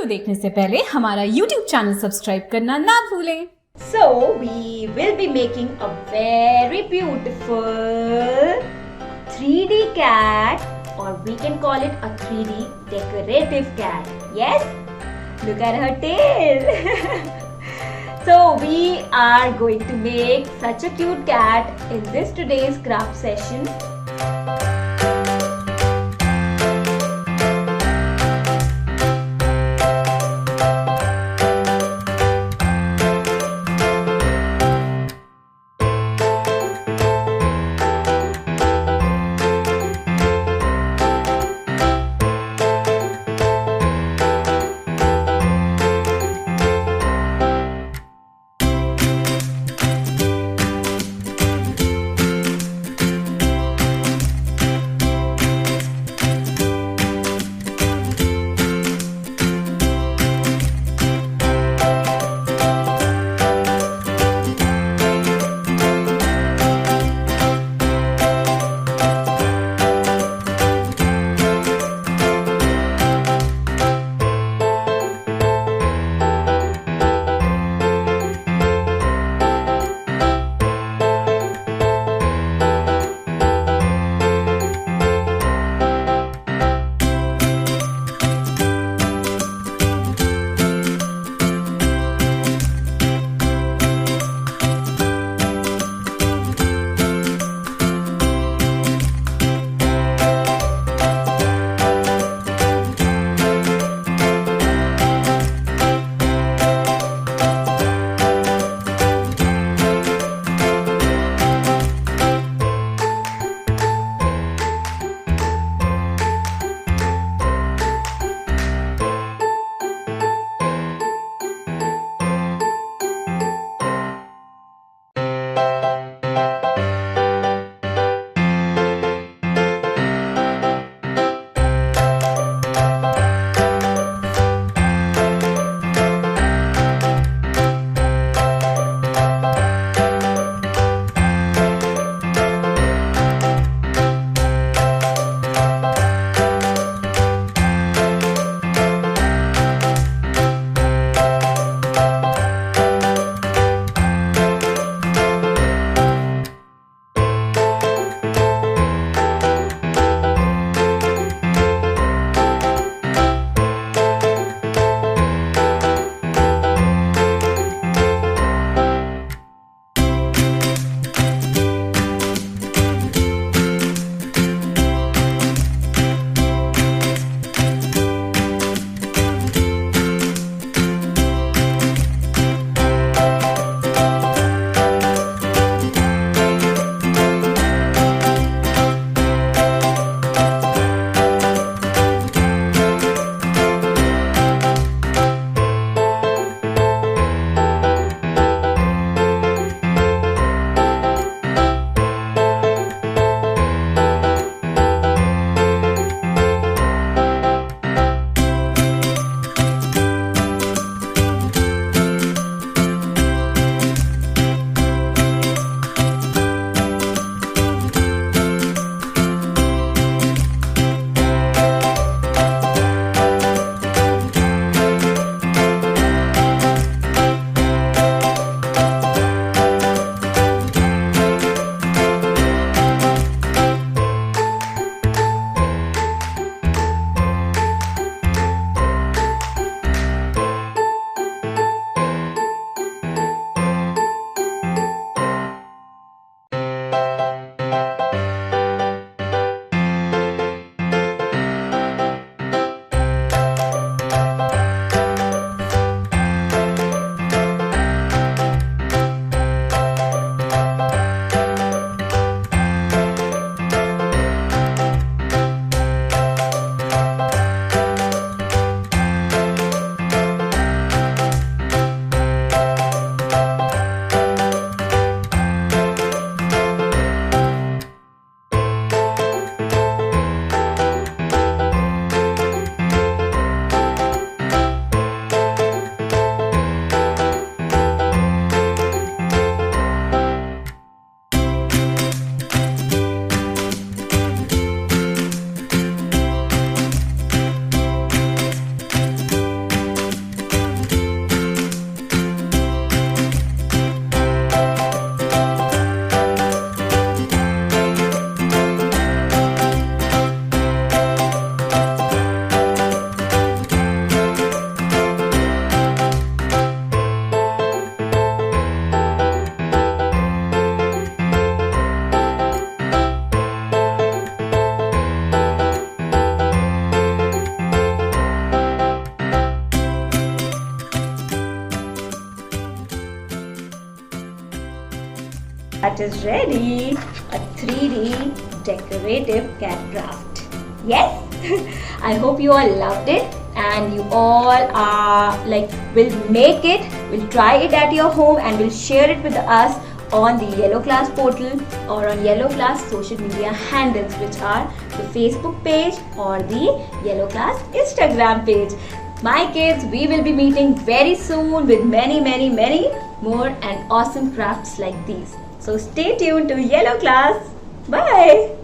देखने से पहले हमारा YouTube चैनल सब्सक्राइब करना ना भूलें। So we will be making a very beautiful 3D cat, or we can call it a 3D decorative cat. Yes? Look at her tail. So we are going to make such a cute cat in this today's craft session. cat is ready. A 3D decorative cat craft. Yes? I hope you all loved it and you all will make it, will try it at your home and will share it with us on the Yellow Class portal or on Yellow Class social media handles, which are the Facebook page or the Yellow Class Instagram page. My kids, we will be meeting very soon with many more and awesome crafts like these. So stay tuned to Yellow Class. Bye.